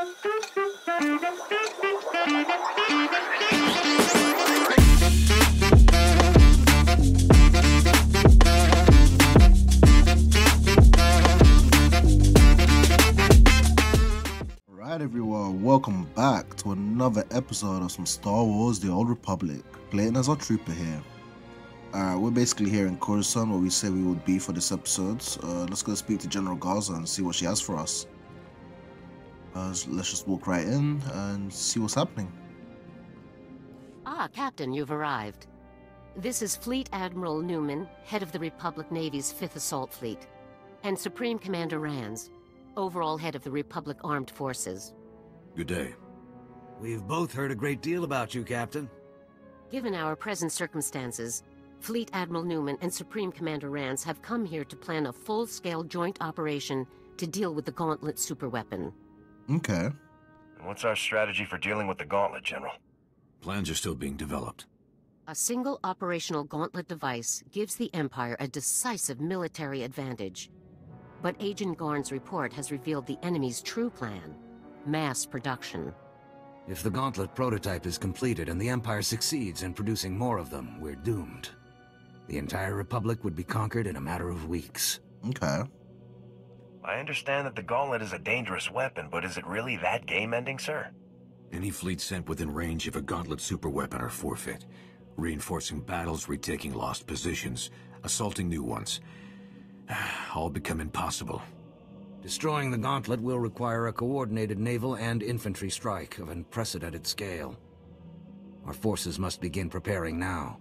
Alright everyone, welcome back to another episode of some Star Wars The Old Republic, playing as our trooper here. We're basically here in Coruscant where we say we would be for this episode. Let's go speak to General Garza and see what she has for us. Let's just walk right in and see what's happening. Ah, Captain, you've arrived. This is Fleet Admiral Newman, head of the Republic Navy's 5th Assault Fleet, and Supreme Commander Rands, overall head of the Republic Armed Forces. Good day. We've both heard a great deal about you, Captain. Given our present circumstances, Fleet Admiral Newman and Supreme Commander Rands have come here to plan a full-scale joint operation to deal with the Gauntlet superweapon. Okay. And what's our strategy for dealing with the Gauntlet, General? Plans are still being developed. A single operational Gauntlet device gives the Empire a decisive military advantage. But Agent Garn's report has revealed the enemy's true plan: mass production. If the Gauntlet prototype is completed and the Empire succeeds in producing more of them, we're doomed. The entire Republic would be conquered in a matter of weeks. Okay. I understand that the Gauntlet is a dangerous weapon, but is it really that game-ending, sir? Any fleet sent within range of a Gauntlet superweapon are forfeit. Reinforcing battles, retaking lost positions, assaulting new ones. All become impossible. Destroying the Gauntlet will require a coordinated naval and infantry strike of unprecedented scale. Our forces must begin preparing now.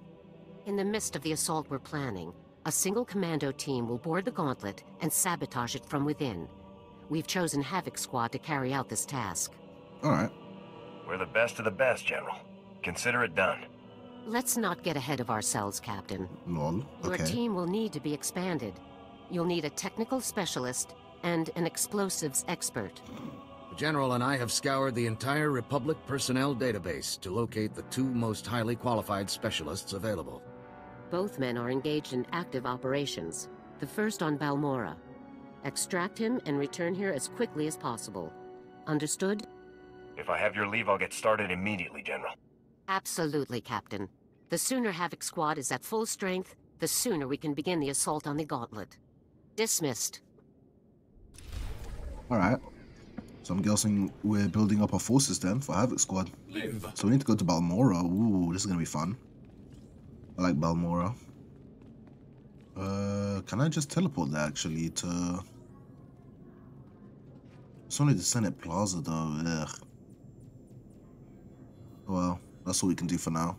In the midst of the assault we're planning, a single commando team will board the Gauntlet and sabotage it from within. We've chosen Havoc Squad to carry out this task. Alright. We're the best of the best, General. Consider it done. Let's not get ahead of ourselves, Captain. Lol. Your Okay. team will need to be expanded. You'll need a technical specialist and an explosives expert. The General and I have scoured the entire Republic personnel database to locate the 2 most highly qualified specialists available. Both men are engaged in active operations. The first on Balmora. Extract him and return here as quickly as possible. Understood? If I have your leave, I'll get started immediately, General. Absolutely, Captain. The sooner Havoc Squad is at full strength, the sooner we can begin the assault on the Gauntlet. Dismissed. Alright. So I'm guessing we're building up our forces then for Havoc Squad. So we need to go to Balmora. Ooh, this is gonna be fun. I like Balmora. Can I just teleport there actually to... It's only the Senate Plaza though, ugh. Well, that's all we can do for now.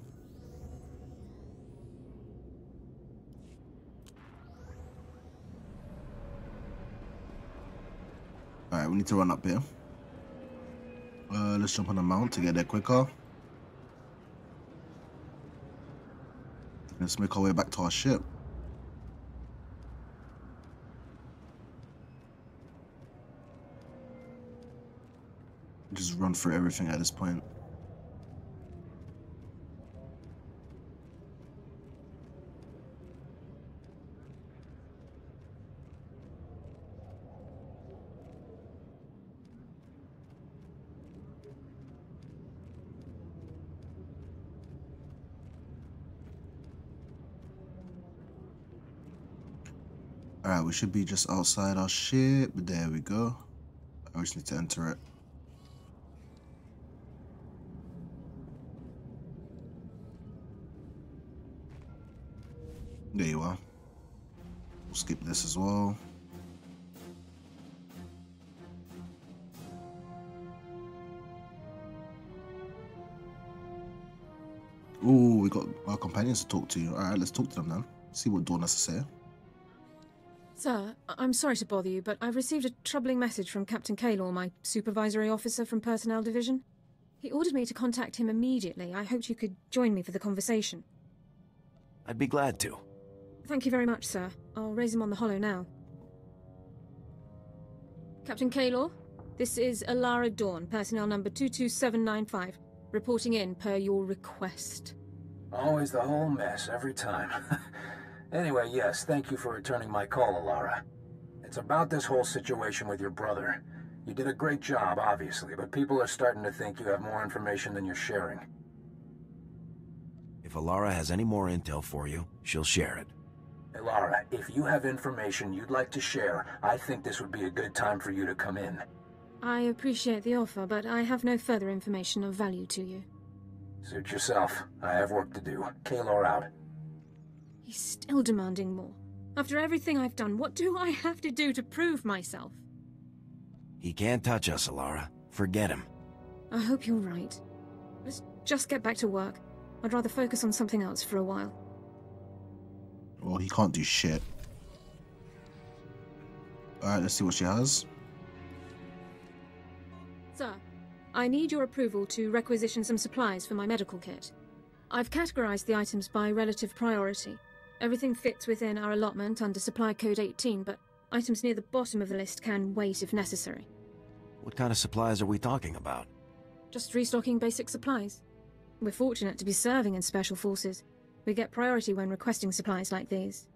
Alright, we need to run up here. Let's jump on the mount to get there quicker. Let's make our way back to our ship. Just run through everything at this point. Alright, we should be just outside our ship. There we go. I just need to enter it. There you are. We'll skip this as well. Ooh, we got our companions to talk to. Alright, let's talk to them then. See what Dawn has to say. Sir, I'm sorry to bother you, but I've received a troubling message from Captain Kaylor, my supervisory officer from Personnel Division. He ordered me to contact him immediately. I hoped you could join me for the conversation. I'd be glad to. Thank you very much, sir. I'll raise him on the holo now. Captain Kaylor, this is Alara Dawn, personnel number 22795, reporting in per your request. Always the whole mess, every time. Anyway, yes, thank you for returning my call, Alara. It's about this whole situation with your brother. You did a great job, obviously, but people are starting to think you have more information than you're sharing. If Alara has any more intel for you, she'll share it. Alara, if you have information you'd like to share, I think this would be a good time for you to come in. I appreciate the offer, but I have no further information of value to you. Suit yourself. I have work to do. Kaylor out. He's still demanding more. After everything I've done, what do I have to do to prove myself? He can't touch us, Alara. Forget him. I hope you're right. Let's just get back to work. I'd rather focus on something else for a while. Well, he can't do shit. Alright, let's see what she has. Sir, I need your approval to requisition some supplies for my medical kit. I've categorized the items by relative priority. Everything fits within our allotment under supply code 18, but items near the bottom of the list can wait if necessary. What kind of supplies are we talking about? Just restocking basic supplies. We're fortunate to be serving in Special Forces. We get priority when requesting supplies like these.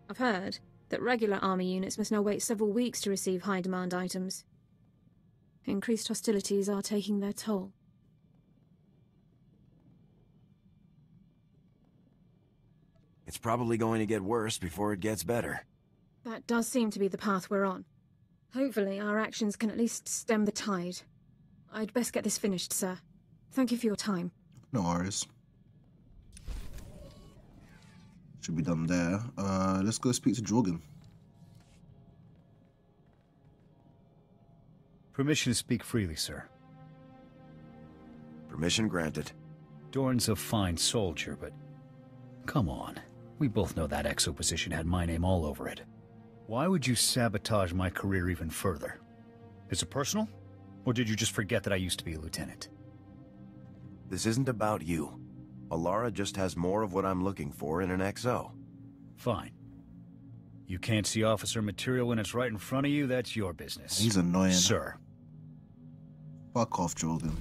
I've heard that regular army units must now wait several weeks to receive high-demand items. Increased hostilities are taking their toll. It's probably going to get worse before it gets better. That does seem to be the path we're on. Hopefully our actions can at least stem the tide. I'd best get this finished, sir. Thank you for your time. No worries. Should be done there. Let's go speak to Jorgen. Permission to speak freely, sir. Permission granted. Dorn's a fine soldier, but... Come on. We both know that exo position had my name all over it. Why would you sabotage my career even further? Is it personal? Or did you just forget that I used to be a lieutenant? This isn't about you. Alara just has more of what I'm looking for in an XO. Fine. You can't see officer material when it's right in front of you, that's your business. He's annoying. Sir. Fuck off, Jorgen.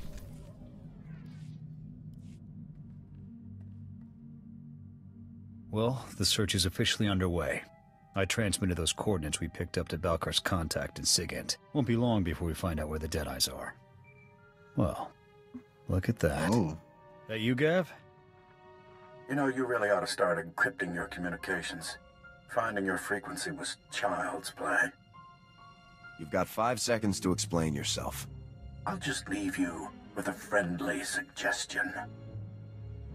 Well, the search is officially underway. I transmitted those coordinates we picked up to Balkar's contact in Sigint. Won't be long before we find out where the Deadeyes are. Well, look at that. Oh. That you, Gav? You know, you really ought to start encrypting your communications. Finding your frequency was child's play. You've got 5 seconds to explain yourself. I'll just leave you with a friendly suggestion.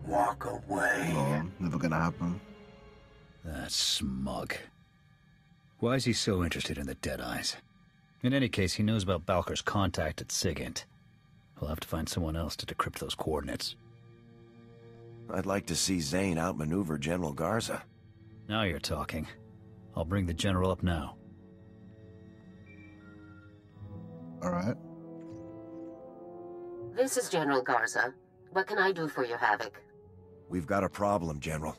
Walk away. Oh, never gonna happen. That smug. Why is he so interested in the Deadeyes? In any case, he knows about Balkar's contact at Sigint. We'll have to find someone else to decrypt those coordinates. I'd like to see Zane outmaneuver General Garza. Now you're talking. I'll bring the General up now. Alright. This is General Garza. What can I do for you, Havoc? We've got a problem, General.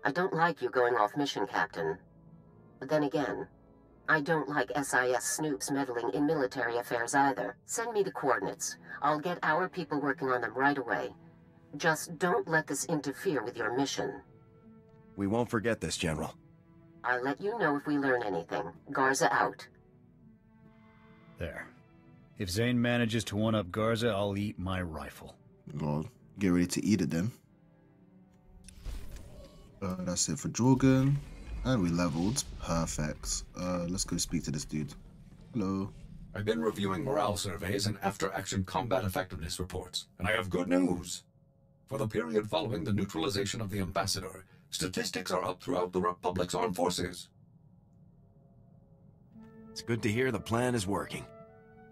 I don't like you going off mission, Captain. But then again, I don't like SIS snoops meddling in military affairs either. Send me the coordinates. I'll get our people working on them right away. Just don't let this interfere with your mission. We won't forget this, General. I'll let you know if we learn anything. Garza out. There. If Zane manages to one-up Garza, I'll eat my rifle. Well, get ready to eat it then. That's it for Jorgen. And we leveled. Perfect. Let's go speak to this dude. Hello. I've been reviewing morale surveys and after-action combat effectiveness reports, and I have good news. For the period following the neutralization of the Ambassador, statistics are up throughout the Republic's armed forces. It's good to hear the plan is working.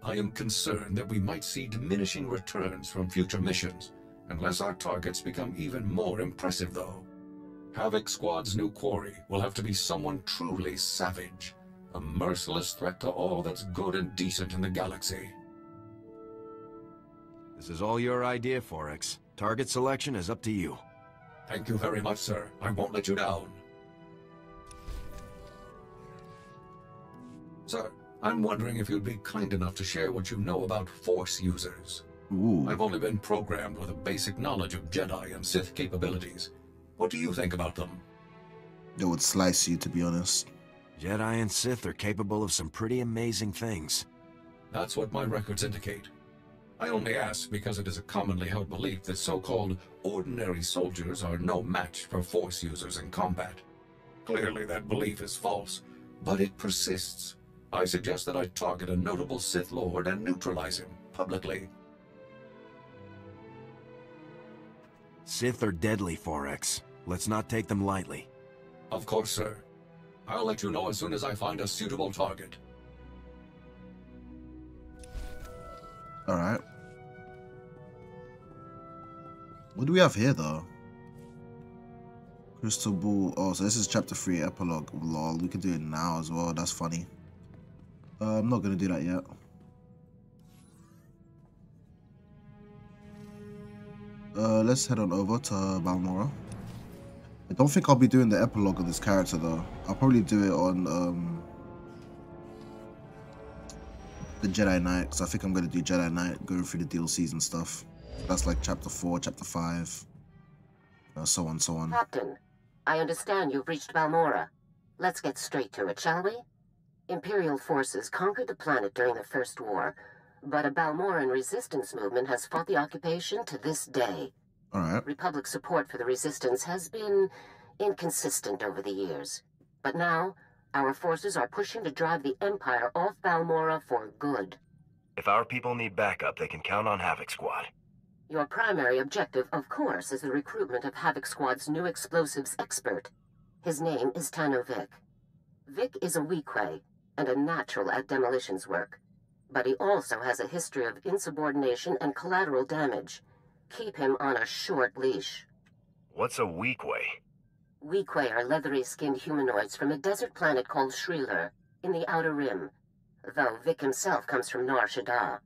I am concerned that we might see diminishing returns from future missions, unless our targets become even more impressive, though. Havoc Squad's new quarry will have to be someone truly savage, a merciless threat to all that's good and decent in the galaxy. This is all your idea, Forex. Target selection is up to you. Thank you very much, sir. I won't let you down. Sir, I'm wondering if you'd be kind enough to share what you know about Force users. Ooh. I've only been programmed with a basic knowledge of Jedi and Sith capabilities. What do you think about them? They would slice you, to be honest. Jedi and Sith are capable of some pretty amazing things. That's what my records indicate. I only ask because it is a commonly held belief that so-called ordinary soldiers are no match for Force users in combat. Clearly that belief is false, but it persists. I suggest that I target a notable Sith Lord and neutralize him publicly. Sith are deadly, Forex. Let's not take them lightly. Of course, sir. I'll let you know as soon as I find a suitable target. Alright. What do we have here, though? Crystal Ball. Oh, so this is chapter 3 epilogue. Lol, we can do it now as well. That's funny. I'm not gonna do that yet. Let's head on over to Balmora. I don't think I'll be doing the epilogue of this character though. I'll probably do it on the Jedi Knight, because I think I'm gonna do Jedi Knight, going through the DLCs and stuff. That's like chapter 4, chapter 5, so on, so on. Captain, I understand you've reached Balmora. Let's get straight to it, shall we? Imperial forces conquered the planet during the First War, but a Balmoran resistance movement has fought the occupation to this day. Alright. Republic support for the resistance has been inconsistent over the years. But now, our forces are pushing to drive the Empire off Balmora for good. If our people need backup, they can count on Havoc Squad. Your primary objective, of course, is the recruitment of Havoc Squad's new explosives expert. His name is Tanno Vic. Vic is a Weequay, and a natural at demolitions work. But he also has a history of insubordination and collateral damage. Keep him on a short leash. What's a Weequay? Weequay are leathery-skinned humanoids from a desert planet called Shreeler, in the Outer Rim, though Vic himself comes from Nar Shaddaa.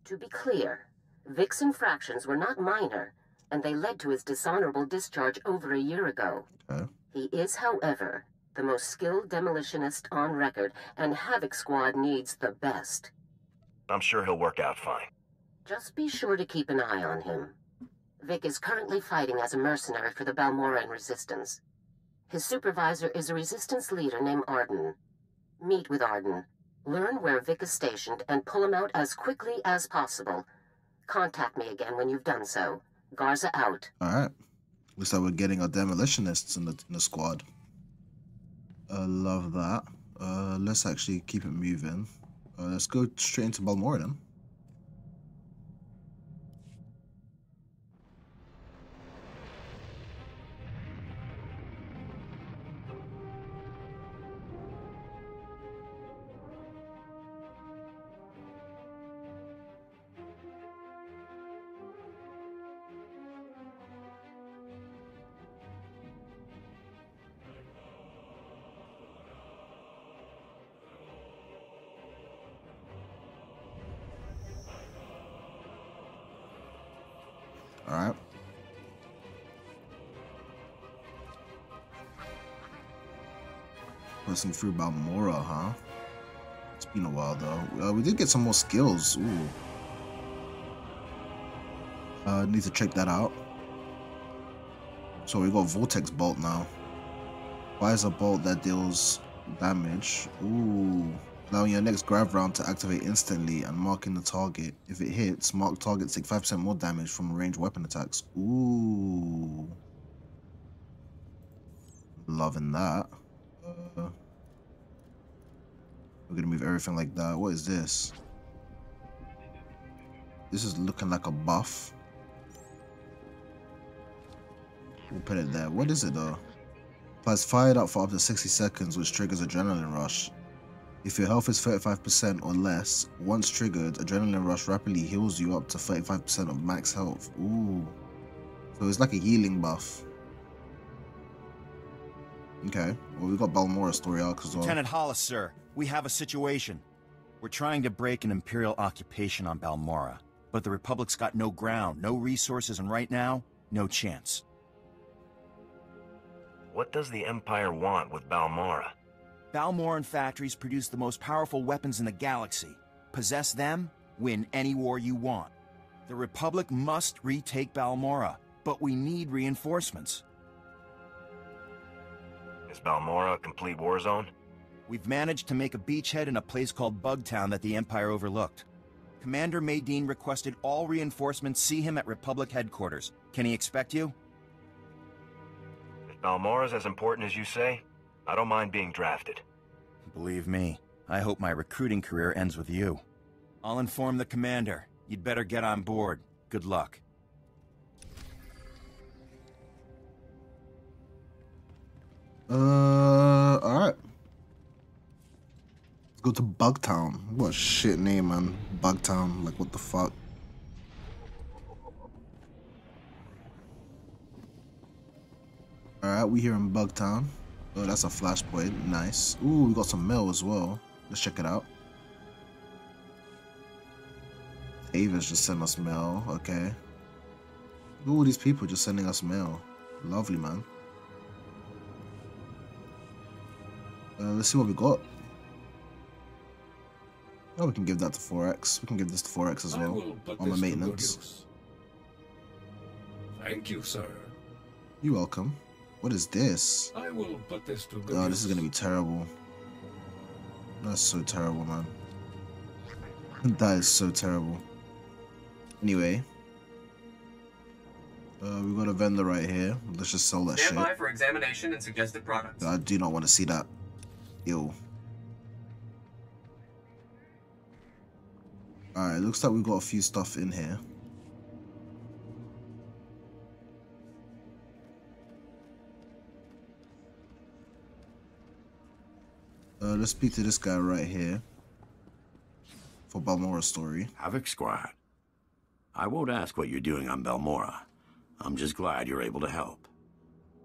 To be clear, Vic's infractions were not minor, and they led to his dishonorable discharge over a year ago. Okay. He is, however, the most skilled demolitionist on record, and Havoc Squad needs the best. I'm sure he'll work out fine. Just be sure to keep an eye on him. Vic is currently fighting as a mercenary for the Balmoran Resistance. His supervisor is a resistance leader named Arden. Meet with Arden, learn where Vic is stationed, and pull him out as quickly as possible. Contact me again when you've done so. Garza out. Alright. Looks like we're getting our demolitionists in the squad. I love that. Let's actually keep it moving. Let's go straight into Balmora then. Alright. Passing through Balmora, huh? It's been a while though. We did get some more skills. Ooh. Need to check that out. So we got Vortex Bolt now. Fires a bolt that deals damage. Ooh. Allowing your next grab round to activate instantly and marking the target. If it hits, mark targets take 5% more damage from ranged weapon attacks. Ooh. Loving that. We're gonna move everything like that. What is this? This is looking like a buff. We'll put it there. What is it though? Applies fired up for up to 60 seconds, which triggers Adrenaline Rush. If your health is 35% or less, once triggered, Adrenaline Rush rapidly heals you up to 35% of max health. Ooh. So it's like a healing buff. Okay. Well, we got Balmora story arc as well. Lieutenant Hollis, sir. We have a situation. We're trying to break an Imperial occupation on Balmora, but the Republic's got no ground, no resources, and right now, no chance. What does the Empire want with Balmora? Balmoran factories produce the most powerful weapons in the galaxy. Possess them, win any war you want. The Republic must retake Balmora, but we need reinforcements. Is Balmora a complete war zone? We've managed to make a beachhead in a place called Bugtown that the Empire overlooked. Commander Maydeen requested all reinforcements see him at Republic headquarters. Can he expect you? If Balmora's as important as you say, I don't mind being drafted. Believe me, I hope my recruiting career ends with you. I'll inform the commander. You'd better get on board. Good luck. Alright. Let's go to Bugtown. What a shit name, man. Bugtown. Like, what the fuck? Alright, we here in Bugtown. Oh, that's a flashpoint. Nice. Ooh, we got some mail as well. Let's check it out. Ava's just sent us mail. Okay. Look at all these people just sending us mail. Lovely, man. Let's see what we got. Oh, we can give that to 4X. We can give this to 4X as well. On the maintenance. Thank you, sir. You're welcome. What is this? I will put this to good Oh, this is gonna be terrible. That's so terrible, man. That is so terrible. Anyway. We got a vendor right here. Let's just sell that shit. Stand by for examination and suggested products. I do not want to see that. Ew. Alright, looks like we've got a few stuff in here. Let's speak to this guy right here. For Balmora's story. Havoc Squad. I won't ask what you're doing on Balmora. I'm just glad you're able to help.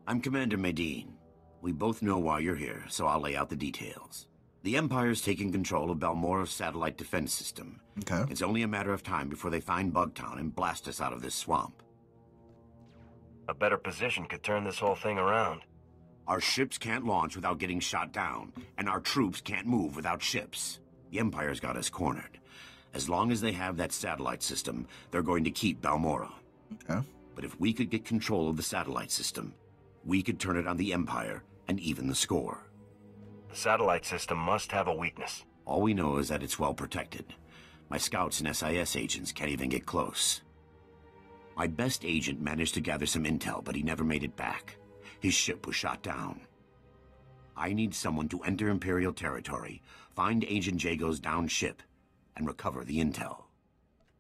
I'm Commander Maydeen. We both know why you're here, so I'll lay out the details. The Empire's taking control of Balmora's satellite defense system. Okay. It's only a matter of time before they find Bugtown and blast us out of this swamp. A better position could turn this whole thing around. Our ships can't launch without getting shot down, and our troops can't move without ships. The Empire's got us cornered. As long as they have that satellite system, they're going to keep Balmora. Okay. But if we could get control of the satellite system, we could turn it on the Empire and even the score. The satellite system must have a weakness. All we know is that it's well protected. My scouts and SIS agents can't even get close. My best agent managed to gather some intel, but he never made it back. His ship was shot down. I need someone to enter Imperial territory, find Agent Jago's downed ship, and recover the intel.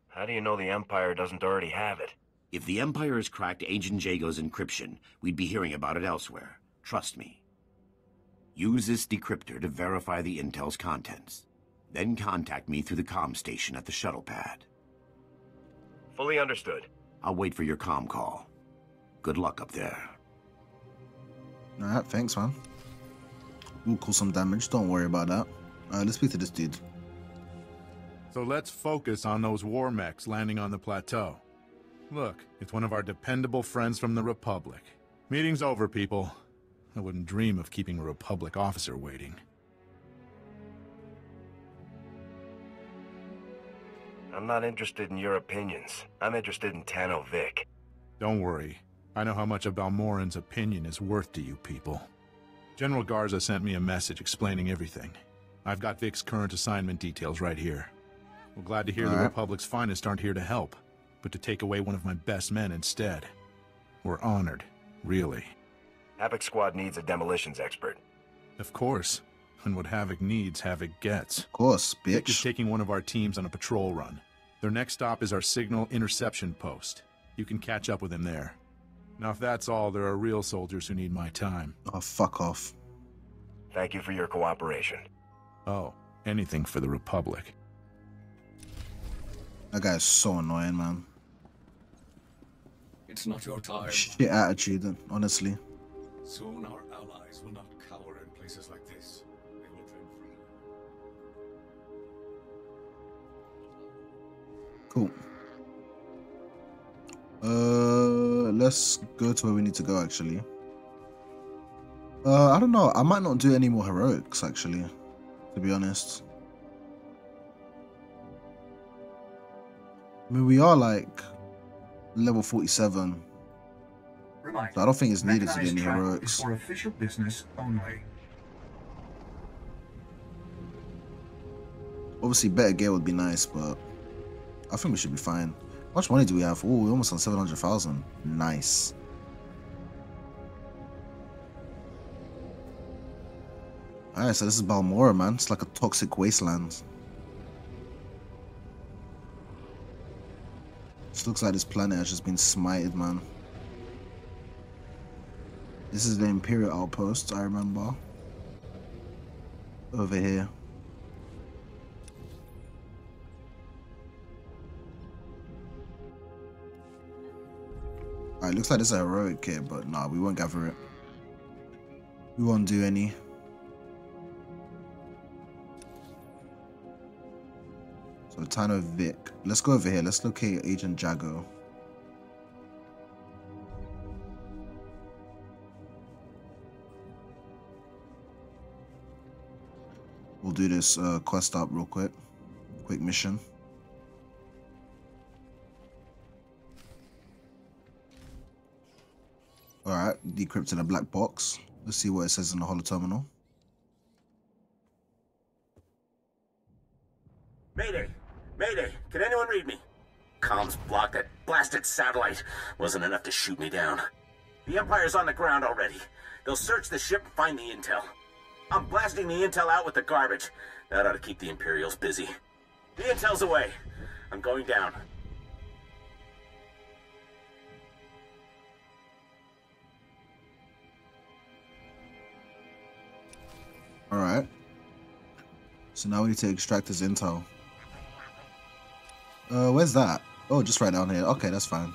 How do you know the Empire doesn't already have it? If the Empire has cracked Agent Jago's encryption, we'd be hearing about it elsewhere. Trust me. Use this decryptor to verify the intel's contents. Then contact me through the comm station at the shuttle pad. Fully understood. I'll wait for your comm call. Good luck up there. Alright, thanks, man. We'll cause some damage, don't worry about that. Let's speak to this dude. So let's focus on those war mechs landing on the plateau. Look, it's one of our dependable friends from the Republic. Meeting's over, people. I wouldn't dream of keeping a Republic officer waiting. I'm not interested in your opinions. I'm interested in Tanno Vic. Don't worry. I know how much a Balmoran's opinion is worth to you people. General Garza sent me a message explaining everything. I've got Vic's current assignment details right here. We're glad to hear the Republic's finest aren't here to help, but to take away one of my best men instead. We're honored, really. Havoc Squad needs a demolitions expert. Of course. And what Havoc needs, Havoc gets. Of course, bitch. Vic is taking one of our teams on a patrol run. Their next stop is our signal interception post. You can catch up with him there. Now, if that's all, there are real soldiers who need my time. Oh, fuck off. Thank you for your cooperation. Oh, anything for the Republic. That guy's so annoying, man. It's not your time. Shit attitude, honestly. Soon our allies will not cower in places like this. They will tread freely. Cool. Let's go to where we need to go, actually. I don't know. I might not do any more heroics, actually, to be honest. I mean, we are like level 47. Reminder, So I don't think it's needed to do mechanized any travel heroics. is for official business only. Obviously, better gear would be nice, but I think we should be fine. How much money do we have? Oh, we're almost on 700,000. Nice. Alright, so this is Balmora, man. It's like a toxic wasteland. Just looks like this planet has just been smited, man. This is the Imperial outpost, I remember. Over here. Alright, looks like this is a heroic kit, but nah, we won't gather it. We won't do any. So Tanno Vic. Let's go over here. Let's locate Agent Jago. We'll do this quest up real quick. Quick mission. Alright, decrypting a black box. Let's see what it says in the holo terminal. Mayday! Mayday! Can anyone read me? Comms blocked. That blasted satellite wasn't enough to shoot me down. The Empire's on the ground already. They'll search the ship and find the intel. I'm blasting the intel out with the garbage. That ought to keep the Imperials busy. The intel's away. I'm going down. Alright. So now we need to extract his intel. Where's that? Oh, just right down here. Okay, that's fine.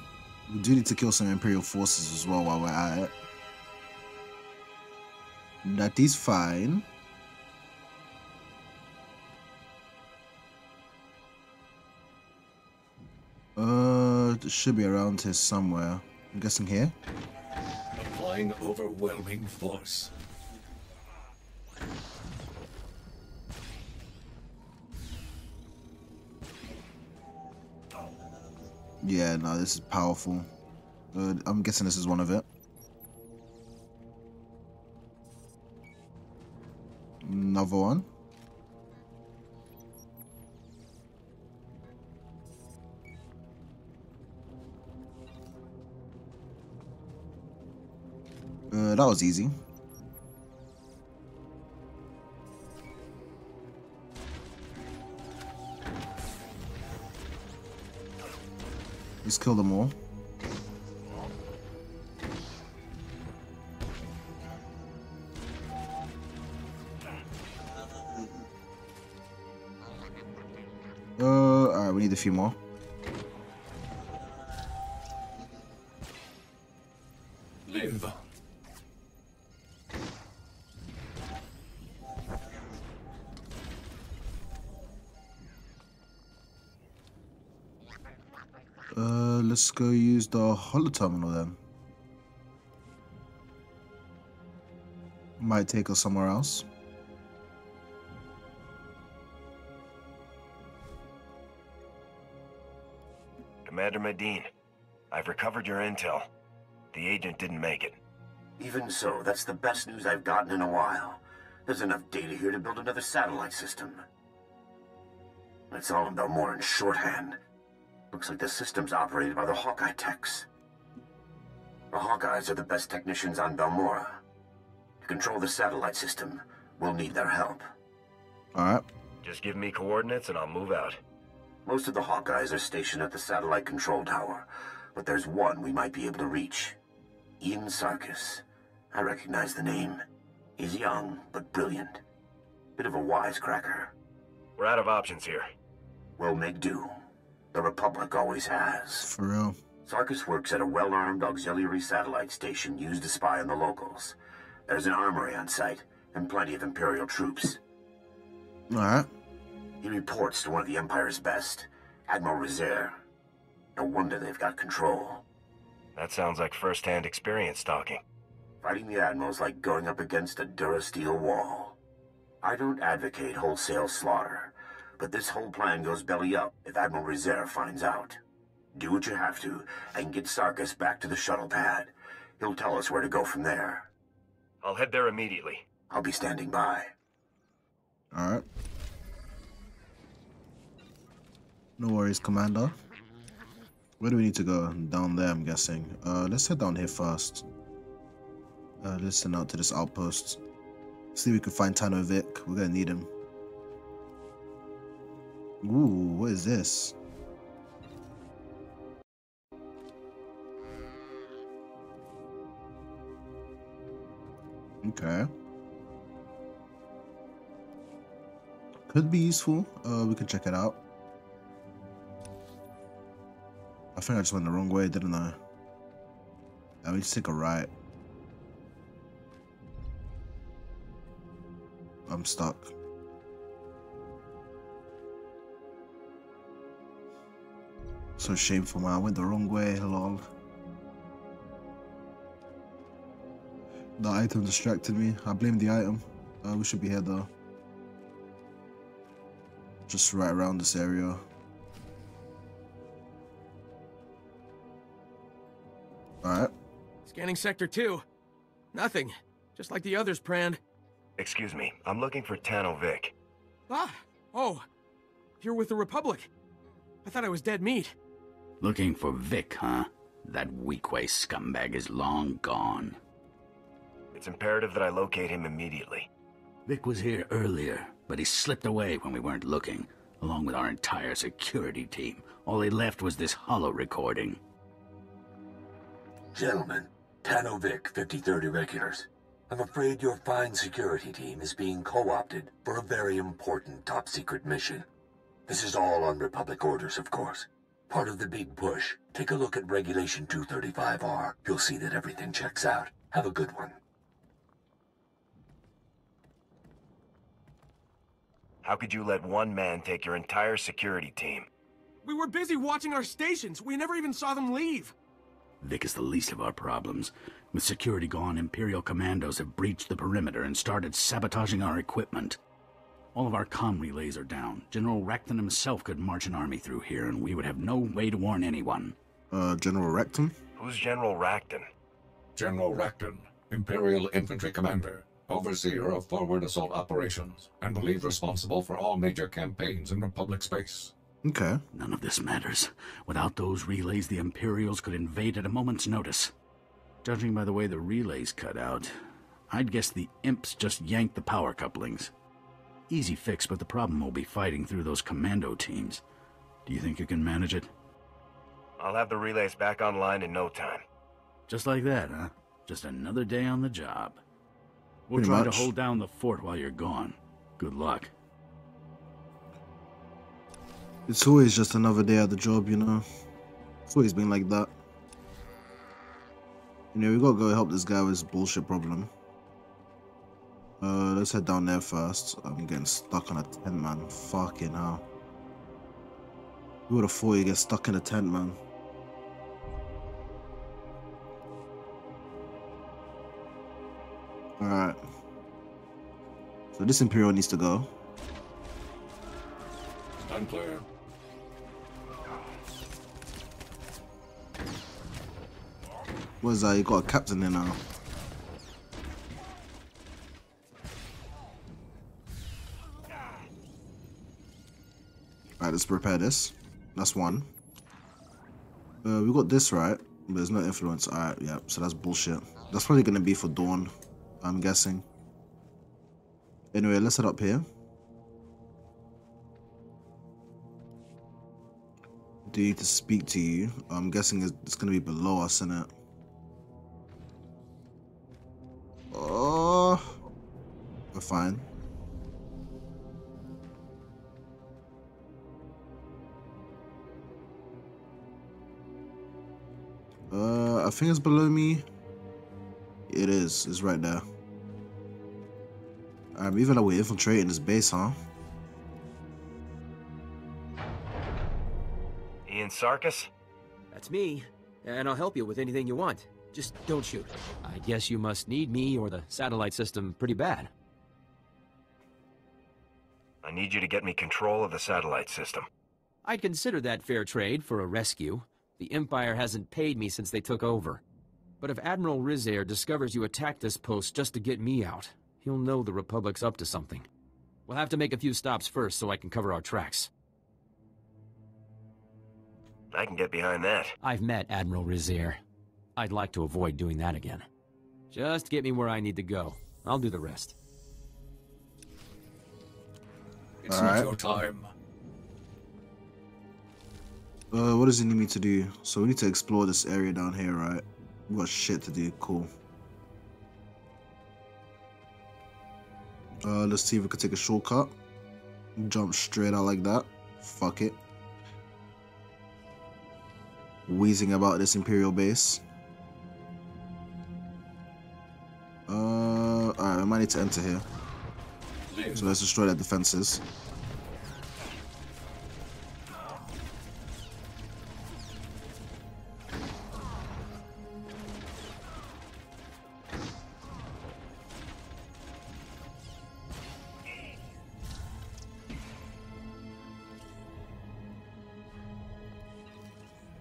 We do need to kill some Imperial forces as well while we're at it. That is fine. It should be around here somewhere. I'm guessing here. Applying overwhelming force. Yeah, no, this is powerful. I'm guessing this is one of it. Another one. That was easy. Let's kill them all. Alright, we need a few more. Live. Let's go use the holo terminal then. Might take us somewhere else. Commander Medine, I've recovered your intel. The agent didn't make it. Even so, that's the best news I've gotten in a while. There's enough data here to build another satellite system. It's all in Balmoran shorthand. Looks like the system's operated by the Hawkeye techs. The Hawkeyes are the best technicians on Balmora. To control the satellite system, we'll need their help. Alright. Just give me coordinates and I'll move out. Most of the Hawkeyes are stationed at the satellite control tower, but there's one we might be able to reach. Ian Sarkis. I recognize the name. He's young, but brilliant. Bit of a wisecracker. We're out of options here. We'll make do. The Republic always has. For real. Sarkis works at a well-armed auxiliary satellite station used to spy on the locals. There's an armory on site, and plenty of Imperial troops. Alright. He reports to one of the Empire's best, Admiral Rezair. No wonder they've got control. That sounds like first-hand experience talking. Fighting the Admiral's like going up against a Durasteel wall. I don't advocate wholesale slaughter, but this whole plan goes belly up if Admiral Rezair finds out. Do what you have to, and get Sarkis back to the shuttle pad. He'll tell us where to go from there. I'll head there immediately. I'll be standing by. Alright. No worries, Commander. Where do we need to go? Down there, I'm guessing. Let's head down here first. Let's send out to this outpost. See if we can find Tanno Vic. We're gonna need him. Ooh, what is this? Okay. Could be useful. We can check it out. I think I just went the wrong way, didn't I? Let me just take a right. I'm stuck. So shameful, man. I went the wrong way, lol. The item distracted me. I blame the item. We should be here though. Just right around this area. Alright. Scanning Sector 2. Nothing. Just like the others, Pran. Excuse me, I'm looking for Tanno Vic. Ah! Oh! You're with the Republic. I thought I was dead meat. Looking for Vic, huh? That weak-waist scumbag is long gone. It's imperative that I locate him immediately. Vic was here earlier, but he slipped away when we weren't looking, along with our entire security team. All he left was this holo recording. Gentlemen, Tanno Vic, 53rd Irregulars. I'm afraid your fine security team is being co-opted for a very important top-secret mission. This is all on Republic orders, of course. Part of the big push. Take a look at Regulation 235R. You'll see that everything checks out. Have a good one. How could you let one man take your entire security team? We were busy watching our stations. We never even saw them leave. Vic is the least of our problems. With security gone, Imperial commandos have breached the perimeter and started sabotaging our equipment. All of our comm relays are down. General Racton himself could march an army through here, and we would have no way to warn anyone. General Racton? Who's General Racton? General Racton, Imperial Infantry Commander, Overseer of Forward Assault Operations, and believed responsible for all major campaigns in Republic space. Okay. None of this matters. Without those relays, the Imperials could invade at a moment's notice. Judging by the way the relays cut out, I'd guess the imps just yanked the power couplings. Easy fix, but the problem will be fighting through those commando teams. Do you think you can manage it? I'll have the relays back online in no time. Just like that, huh? Just another day on the job. We'll Pretty try much. to hold down the fort while you're gone. Good luck. It's always just another day at the job, you know. It's always been like that. You know, we gotta go help this guy with his bullshit problem. Let's head down there first. I'm getting stuck on a tent, man. Fucking hell. Who would have thought you get stuck in a tent, man? Alright. So this Imperial needs to go. Stand clear. What is that? You got a captain there now. Alright, let's prepare this. That's one. We got this right, but there's no influence. Alright, yeah, so that's bullshit. That's probably gonna be for Dawn, I'm guessing. Anyway, let's head up here. Do you need to speak to you? I'm guessing it's gonna be below us, isn't it? Oh, we're fine. I think it's below me. It is. It's right there. Even though we're infiltrating this base, huh? Ian Sarkis? That's me, and I'll help you with anything you want. Just don't shoot. I guess you must need me or the satellite system pretty bad. I need you to get me control of the satellite system. I'd consider that fair trade for a rescue. The Empire hasn't paid me since they took over. But if Admiral Rizair discovers you attacked this post just to get me out, he'll know the Republic's up to something. We'll have to make a few stops first so I can cover our tracks. I can get behind that. I've met Admiral Rizier. I'd like to avoid doing that again. Just get me where I need to go. I'll do the rest. It's not your time. What does he need me to do? So we need to explore this area down here, right? We got shit to do. Cool. Let's see if we could take a shortcut. Jump straight out like that. Fuck it. Wheezing about this Imperial base. Alright, I might need to enter here. So let's destroy their defenses.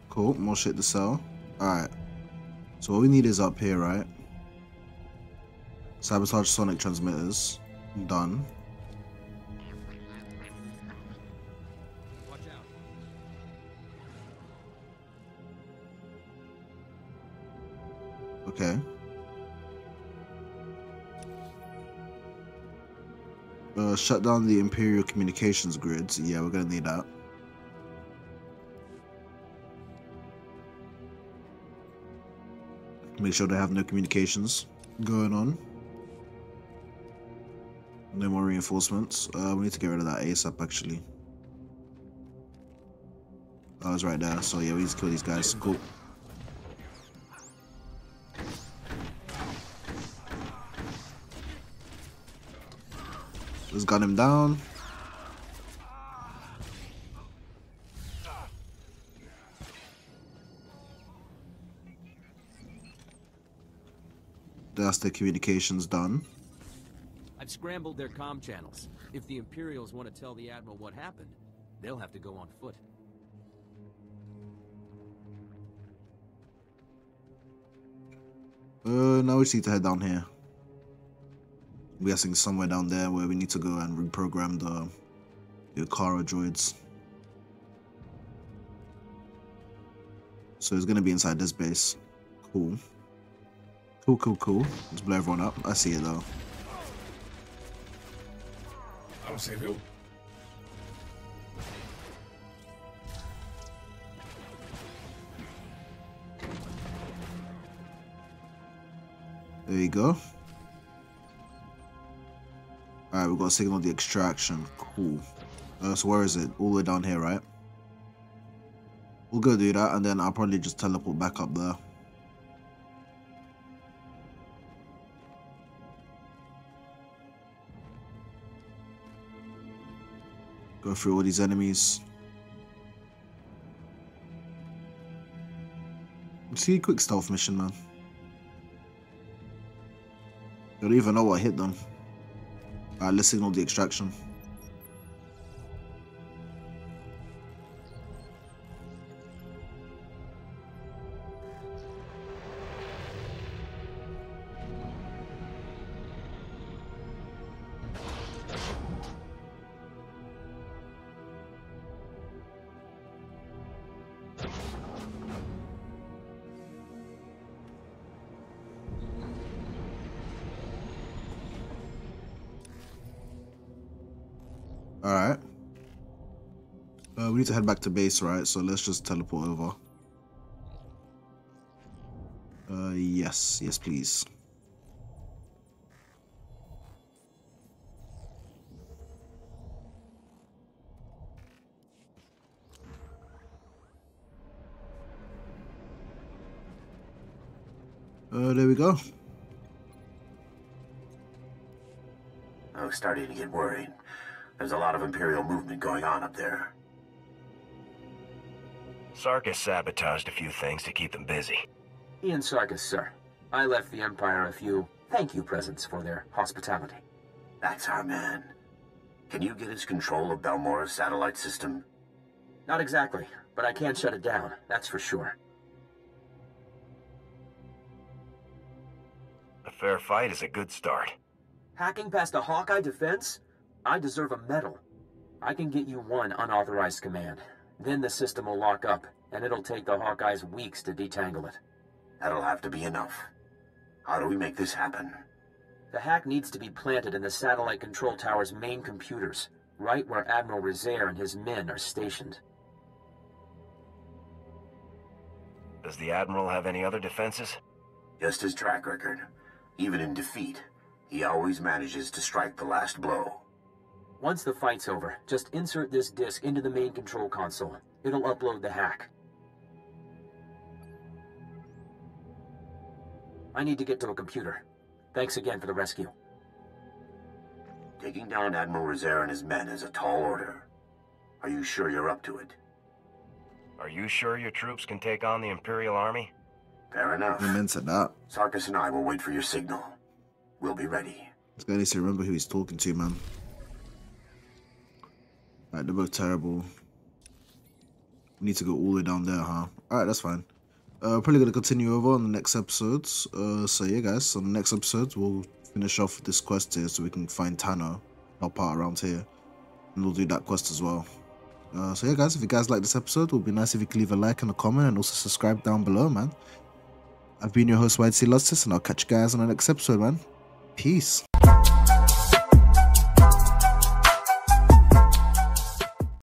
Cool, more shit to sell. Alright. So what we need is up here, right? Sabotage sonic transmitters. Done. Watch out. Okay. Shut down the Imperial communications grids. Yeah, we're gonna need that. Make sure they have no communications going on. No more reinforcements. We need to get rid of that ASAP, actually. Oh, it's right there. So yeah, we need to kill these guys. Cool. Let's gun him down. That's the communications done. I've scrambled their comm channels. If the Imperials want to tell the Admiral what happened, they'll have to go on foot. Now we just need to head down here. I'm guessing somewhere down there where we need to go and reprogram the Akara droids. So it's gonna be inside this base. Cool. Cool. Let's blow everyone up. I see it though. I'll save you. There you go. Alright, we've got to signal the extraction. Cool. So where is it? All the way down here, right? We'll go do that and then I'll probably just teleport back up there. Go through all these enemies. See, quick stealth mission, man. I don't even know what hit them. Alright, let's signal the extraction. Alright. We need to head back to base, right? So let's just teleport over. Yes, please. There we go. I was starting to get worried. There's a lot of Imperial movement going on up there. Sarkis sabotaged a few things to keep them busy. Ian Sarkis, sir. I left the Empire a few thank you presents for their hospitality. That's our man. Can you get us control of Balmora's satellite system? Not exactly, but I can shut it down, that's for sure. A fair fight is a good start. Hacking past a Hawkeye defense? I deserve a medal. I can get you one unauthorized command. Then the system will lock up, and it'll take the Hawkeyes weeks to detangle it. That'll have to be enough. How do we make this happen? The hack needs to be planted in the satellite control tower's main computers, right where Admiral Rezair and his men are stationed. Does the Admiral have any other defenses? Just his track record. Even in defeat, he always manages to strike the last blow. Once the fight's over, just insert this disk into the main control console. It'll upload the hack. I need to get to a computer. Thanks again for the rescue. Taking down Admiral Rezair and his men is a tall order. Are you sure you're up to it? Are you sure your troops can take on the Imperial Army? Fair enough. Amen to that. Sarkis and I will wait for your signal. We'll be ready. This guy needs to remember who he's talking to, man. Alright, they're both terrible. We need to go all the way down there, huh? Alright, that's fine. Probably going to continue over on the next episodes. So yeah, guys, on the next episode, we'll finish off this quest here so we can find Tanno, help out around here. And we'll do that quest as well. So yeah, guys, if you guys like this episode, it would be nice if you could leave a like and a comment and also subscribe down below, man. I've been your host, YC Lustis, and I'll catch you guys on the next episode, man. Peace.